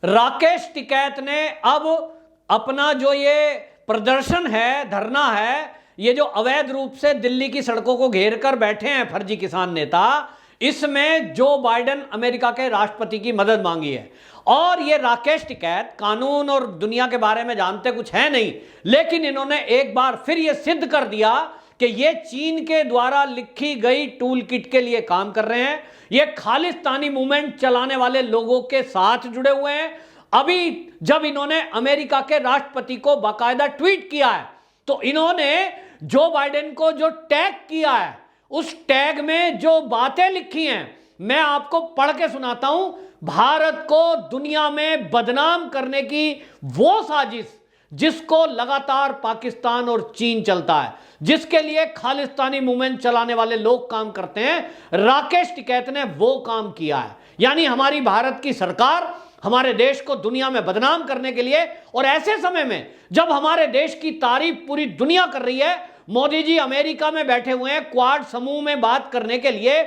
राकेश टिकैत ने अब अपना जो ये प्रदर्शन है, धरना है, ये जो अवैध रूप से दिल्ली की सड़कों को घेर कर बैठे हैं फर्जी किसान नेता, इसमें जो बाइडेन अमेरिका के राष्ट्रपति की मदद मांगी है। और ये राकेश टिकैत कानून और दुनिया के बारे में जानते कुछ है नहीं, लेकिन इन्होंने एक बार फिर ये सिद्ध कर दिया कि ये चीन के द्वारा लिखी गई टूल किट के लिए काम कर रहे हैं। ये खालिस्तानी मूवमेंट चलाने वाले लोगों के साथ जुड़े हुए हैं। अभी जब इन्होंने अमेरिका के राष्ट्रपति को बाकायदा ट्वीट किया है, तो इन्होंने जो बाइडेन को जो टैग किया है, उस टैग में जो बातें लिखी हैं मैं आपको पढ़ के सुनाता हूं। भारत को दुनिया में बदनाम करने की वो साजिश जिसको लगातार पाकिस्तान और चीन चलता है, जिसके लिए खालिस्तानी मूवमेंट चलाने वाले लोग काम करते हैं, राकेश टिकैत ने वो काम किया है। यानी हमारी भारत की सरकार हमारे देश को दुनिया में बदनाम करने के लिए, और ऐसे समय में जब हमारे देश की तारीफ पूरी दुनिया कर रही है, मोदी जी अमेरिका में बैठे हुए हैं क्वाड समूह में बात करने के लिए,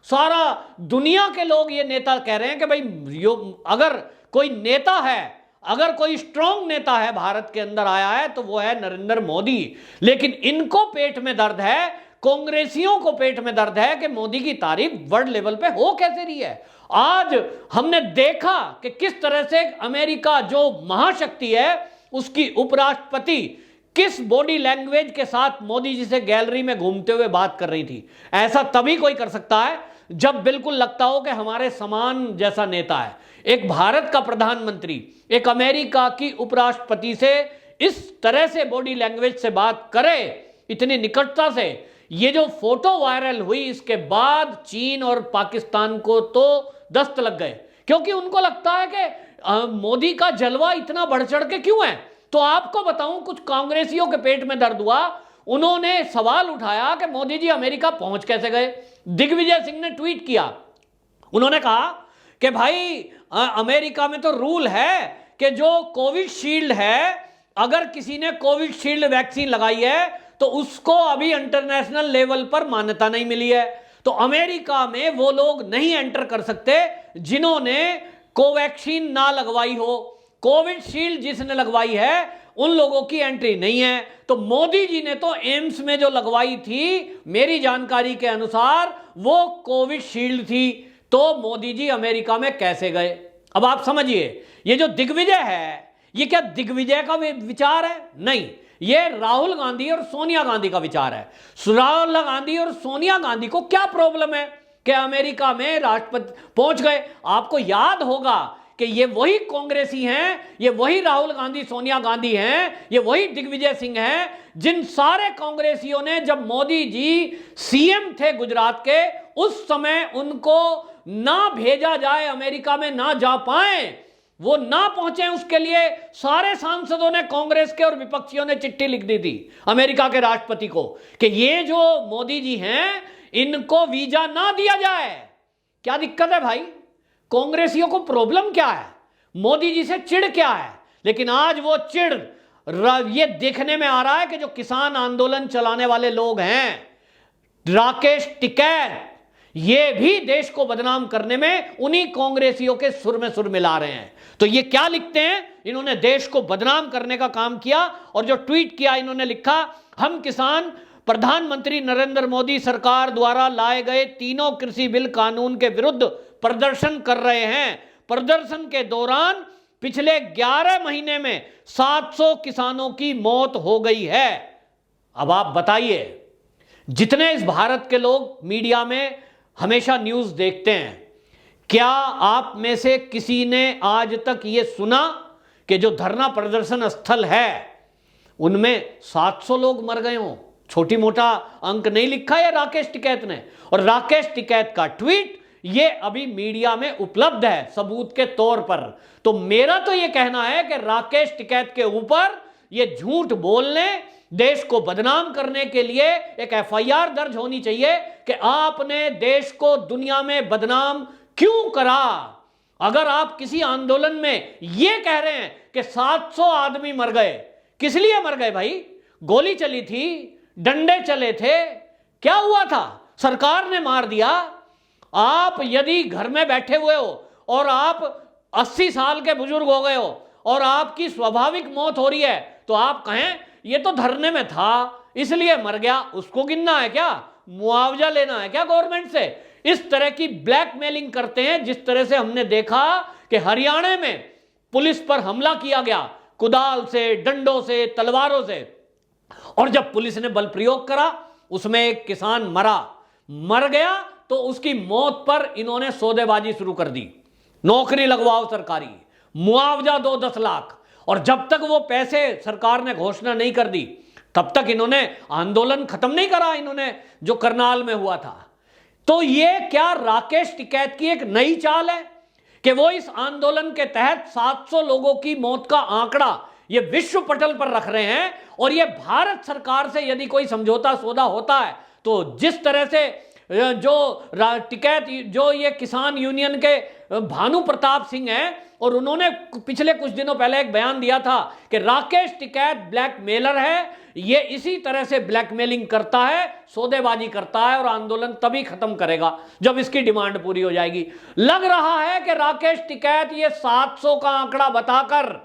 सारा दुनिया के लोग ये नेता कह रहे हैं कि भाई अगर कोई नेता है, अगर कोई स्ट्रांग नेता है भारत के अंदर आया है तो वो है नरेंद्र मोदी। लेकिन इनको पेट में दर्द है, कांग्रेसियों को पेट में दर्द है कि मोदी की तारीफ वर्ल्ड लेवल पे हो कैसे रही है। आज हमने देखा कि किस तरह से अमेरिका जो महाशक्ति है, उसकी उपराष्ट्रपति किस बॉडी लैंग्वेज के साथ मोदी जी से गैलरी में घूमते हुए बात कर रही थी। ऐसा तभी कोई कर सकता है जब बिल्कुल लगता हो कि हमारे समान जैसा नेता है। एक भारत का प्रधानमंत्री एक अमेरिका की उपराष्ट्रपति से इस तरह से बॉडी लैंग्वेज से बात करे, इतनी निकटता से। ये जो फोटो वायरल हुई, इसके बाद चीन और पाकिस्तान को तो दस्त लग गए, क्योंकि उनको लगता है कि मोदी का जलवा इतना बढ़ चढ़ के क्यों है। तो आपको बताऊं, कुछ कांग्रेसियों के पेट में दर्द हुआ। उन्होंने सवाल उठाया कि मोदी जी अमेरिका पहुंच कैसे गए। दिग्विजय सिंह ने ट्वीट किया, उन्होंने कहा कि भाई अमेरिका में तो रूल है कि जो कोविशील्ड है, अगर किसी ने कोविशील्ड वैक्सीन लगाई है तो उसको अभी इंटरनेशनल लेवल पर मान्यता नहीं मिली है। तो अमेरिका में वो लोग नहीं एंटर कर सकते जिन्होंने कोवैक्सीन ना लगवाई हो। कोविशील्ड जिसने लगवाई है उन लोगों की एंट्री नहीं है। तो मोदी जी ने तो एम्स में जो लगवाई थी, मेरी जानकारी के अनुसार वो कोविशील्ड थी। तो मोदी जी अमेरिका में कैसे गए? अब आप समझिए, ये जो दिग्विजय है, ये क्या दिग्विजय का विचार है? नहीं, ये राहुल गांधी और सोनिया गांधी का विचार है। राहुल गांधी और सोनिया गांधी को क्या प्रॉब्लम है कि अमेरिका में राष्ट्रपति पहुंच गए? आपको याद होगा कि ये वही कांग्रेसी हैं, ये वही राहुल गांधी सोनिया गांधी हैं, ये वही दिग्विजय सिंह हैं, जिन सारे कांग्रेसियों ने जब मोदी जी सीएम थे गुजरात के, उस समय उनको ना भेजा जाए अमेरिका में, ना जा पाए, वो ना पहुंचे, उसके लिए सारे सांसदों ने, कांग्रेस के और विपक्षियों ने चिट्ठी लिख दी थी अमेरिका के राष्ट्रपति को कि ये जो मोदी जी हैं इनको वीजा ना दिया जाए। क्या दिक्कत है भाई? कांग्रेसियों को प्रॉब्लम क्या है? मोदी जी से चिढ़ क्या है? लेकिन आज वो चिढ़ ये देखने में आ रहा है कि जो किसान आंदोलन चलाने वाले लोग हैं, राकेश टिकैत, ये भी देश को बदनाम करने में उन्हीं कांग्रेसियों के सुर में सुर मिला रहे हैं। तो ये क्या लिखते हैं? इन्होंने देश को बदनाम करने का काम किया। और जो ट्वीट किया, इन्होंने लिखा, हम किसान प्रधानमंत्री नरेंद्र मोदी सरकार द्वारा लाए गए तीनों कृषि बिल कानून के विरुद्ध प्रदर्शन कर रहे हैं। प्रदर्शन के दौरान पिछले 11 महीने में 700 किसानों की मौत हो गई है। अब आप बताइए, जितने इस भारत के लोग मीडिया में हमेशा न्यूज देखते हैं, क्या आप में से किसी ने आज तक यह सुना कि जो धरना प्रदर्शन स्थल है उनमें 700 लोग मर गए हों? छोटी मोटा अंक नहीं लिखा है राकेश टिकैत ने। और राकेश टिकैत का ट्वीट ये अभी मीडिया में उपलब्ध है सबूत के तौर पर। तो मेरा तो ये कहना है कि राकेश टिकैत के ऊपर ये झूठ बोलने, देश को बदनाम करने के लिए एक एफआईआर दर्ज होनी चाहिए कि आपने देश को दुनिया में बदनाम क्यों करा। अगर आप किसी आंदोलन में यह कह रहे हैं कि 700 आदमी मर गए, किस लिए मर गए भाई? गोली चली थी, डंडे चले थे, क्या हुआ था? सरकार ने मार दिया। आप यदि घर में बैठे हुए हो और आप 80 साल के बुजुर्ग हो गए हो और आपकी स्वाभाविक मौत हो रही है, तो आप कहें ये तो धरने में था इसलिए मर गया, उसको गिनना है क्या? मुआवजा लेना है क्या गवर्नमेंट से? इस तरह की ब्लैकमेलिंग करते हैं। जिस तरह से हमने देखा कि हरियाणा में पुलिस पर हमला किया गया कुदाल से, डंडों से, तलवारों से, और जब पुलिस ने बल प्रयोग करा उसमें एक किसान मर गया, तो उसकी मौत पर इन्होंने सौदेबाजी शुरू कर दी। नौकरी लगवाओ सरकारी, मुआवजा दो 10 लाख, और जब तक वो पैसे सरकार ने घोषणा नहीं कर दी तब तक इन्होंने आंदोलन खत्म नहीं करा, इन्होंने जो करनाल में हुआ था। तो ये क्या राकेश टिकैत की एक नई चाल है कि वो इस आंदोलन के तहत 700 लोगों की मौत का आंकड़ा ये विश्व पटल पर रख रहे हैं, और ये भारत सरकार से यदि कोई समझौता सौदा होता है तो जिस तरह से जो टिकैत, जो ये किसान यूनियन के भानु प्रताप सिंह हैं, और उन्होंने पिछले कुछ दिनों पहले एक बयान दिया था कि राकेश टिकैत ब्लैकमेलर है, ये इसी तरह से ब्लैकमेलिंग करता है, सौदेबाजी करता है, और आंदोलन तभी खत्म करेगा जब इसकी डिमांड पूरी हो जाएगी। लग रहा है कि राकेश टिकैत ये 700 का आंकड़ा बताकर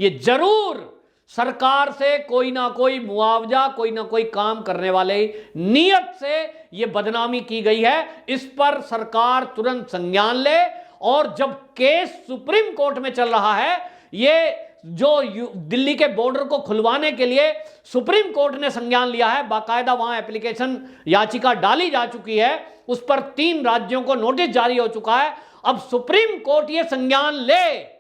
ये जरूर सरकार से कोई ना कोई मुआवजा, कोई ना कोई काम करने वाले नियत से ये बदनामी की गई है, इस पर सरकार तुरंत संज्ञान ले। और जब केस सुप्रीम कोर्ट में चल रहा है, ये जो दिल्ली के बॉर्डर को खुलवाने के लिए सुप्रीम कोर्ट ने संज्ञान लिया है, बाकायदा वहां एप्लीकेशन याचिका डाली जा चुकी है, उस पर 3 राज्यों को नोटिस जारी हो चुका है। अब सुप्रीम कोर्ट ये संज्ञान ले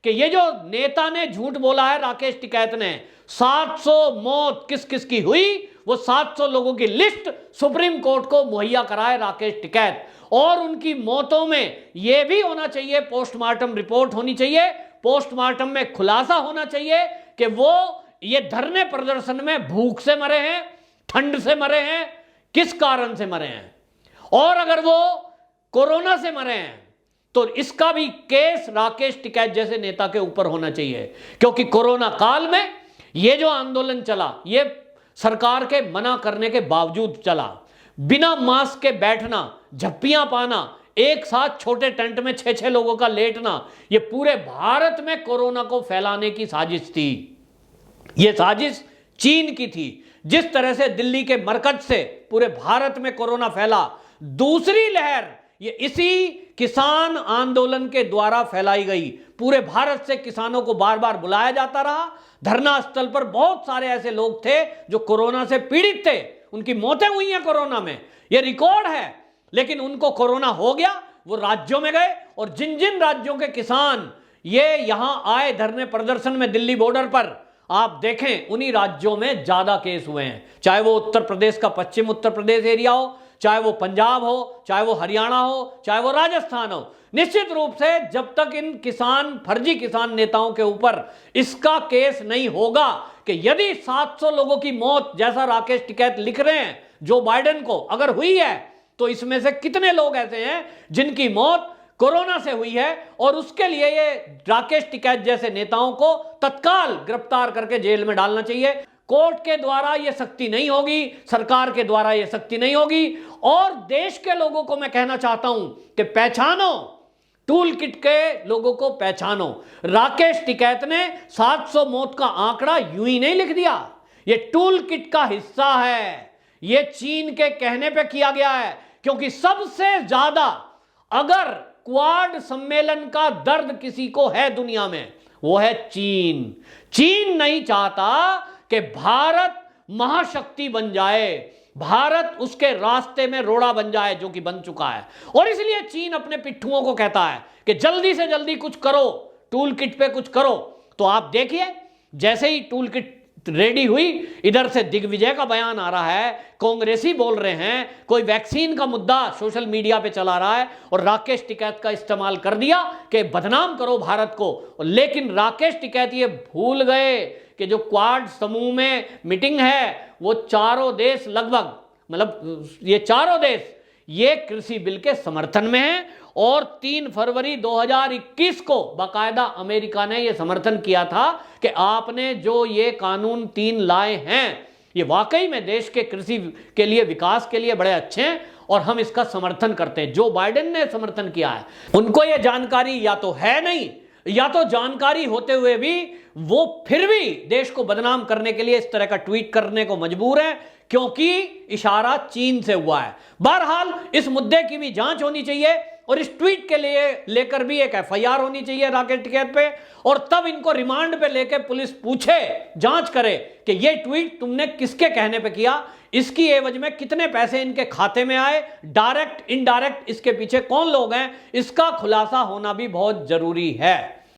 कि ये जो नेता ने झूठ बोला है, राकेश टिकैत ने, 700 मौत किस किस की हुई, वो 700 लोगों की लिस्ट सुप्रीम कोर्ट को मुहैया कराए राकेश टिकैत, और उनकी मौतों में यह भी होना चाहिए, पोस्टमार्टम रिपोर्ट होनी चाहिए, पोस्टमार्टम में खुलासा होना चाहिए कि वो ये धरने प्रदर्शन में भूख से मरे हैं, ठंड से मरे हैं, किस कारण से मरे हैं, और अगर वो कोरोना से मरे हैं तो इसका भी केस राकेश टिकैत जैसे नेता के ऊपर होना चाहिए। क्योंकि कोरोना काल में ये जो आंदोलन चला, ये सरकार के मना करने के बावजूद चला, बिना मास्क के बैठना, झप्पियां पाना, एक साथ छोटे टेंट में 6-6 लोगों का लेटना, ये पूरे भारत में कोरोना को फैलाने की साजिश थी। ये साजिश चीन की थी। जिस तरह से दिल्ली के मरकज से पूरे भारत में कोरोना फैला, दूसरी लहर ये इसी किसान आंदोलन के द्वारा फैलाई गई। पूरे भारत से किसानों को बार बार बुलाया जाता रहा, धरना स्थल पर बहुत सारे ऐसे लोग थे जो कोरोना से पीड़ित थे, उनकी मौतें हुई हैं कोरोना में, ये रिकॉर्ड है। लेकिन उनको कोरोना हो गया, वो राज्यों में गए, और जिन जिन राज्यों के किसान ये यहां आए धरने प्रदर्शन में दिल्ली बॉर्डर पर, आप देखें उन्हीं राज्यों में ज्यादा केस हुए हैं। चाहे वो उत्तर प्रदेश का पश्चिम उत्तर प्रदेश एरिया हो, चाहे वो पंजाब हो, चाहे वो हरियाणा हो, चाहे वो राजस्थान हो। निश्चित रूप से जब तक इन फर्जी किसान नेताओं के ऊपर इसका केस नहीं होगा कि यदि 700 लोगों की मौत जैसा राकेश टिकैत लिख रहे हैं जो बाइडेन को अगर हुई है, तो इसमें से कितने लोग ऐसे हैं जिनकी मौत कोरोना से हुई है, और उसके लिए ये राकेश टिकैत जैसे नेताओं को तत्काल गिरफ्तार करके जेल में डालना चाहिए। कोर्ट के द्वारा यह सख्ती नहीं होगी, सरकार के द्वारा यह सख्ती नहीं होगी। और देश के लोगों को मैं कहना चाहता हूं कि पहचानो, टूल किट के लोगों को पहचानो। राकेश टिकैत ने 700 मौत का आंकड़ा यूं ही नहीं लिख दिया, यह टूल किट का हिस्सा है, यह चीन के कहने पे किया गया है। क्योंकि सबसे ज्यादा अगर क्वाड सम्मेलन का दर्द किसी को है दुनिया में, वो है चीन। चीन नहीं चाहता कि भारत महाशक्ति बन जाए, भारत उसके रास्ते में रोड़ा बन जाए, जो कि बन चुका है। और इसलिए चीन अपने पिट्ठुओं को कहता है कि जल्दी से जल्दी कुछ करो, टूल किट पे कुछ करो। तो आप देखिए, जैसे ही टूल किट रेडी हुई, इधर से दिग्विजय का बयान आ रहा है, कांग्रेसी बोल रहे हैं, कोई वैक्सीन का मुद्दा सोशल मीडिया पे चला रहा है, और राकेश टिकैत का इस्तेमाल कर दिया कि बदनाम करो भारत को। लेकिन राकेश टिकैत ये भूल गए कि जो क्वाड समूह में मीटिंग है, वो चारों देश लगभग, मतलब ये चारों देश ये कृषि बिल के समर्थन में है। और 3 फरवरी 2021 को बाकायदा अमेरिका ने यह समर्थन किया था कि आपने जो ये कानून 3 लाए हैं, ये वाकई में देश के कृषि के लिए, विकास के लिए बड़े अच्छे हैं और हम इसका समर्थन करते हैं। जो बाइडेन ने समर्थन किया है, उनको ये जानकारी या तो है नहीं, या तो जानकारी होते हुए भी वो फिर भी देश को बदनाम करने के लिए इस तरह का ट्वीट करने को मजबूर है, क्योंकि इशारा चीन से हुआ है। बहरहाल इस मुद्दे की भी जांच होनी चाहिए और इस ट्वीट के लिए लेकर भी एक एफआईआर होनी चाहिए राकेश टिकैत पे, और तब इनको रिमांड पे लेकर पुलिस पूछे, जांच करे कि ये ट्वीट तुमने किसके कहने पे किया, इसकी एवज में कितने पैसे इनके खाते में आए, डायरेक्ट इनडायरेक्ट इसके पीछे कौन लोग हैं, इसका खुलासा होना भी बहुत जरूरी है।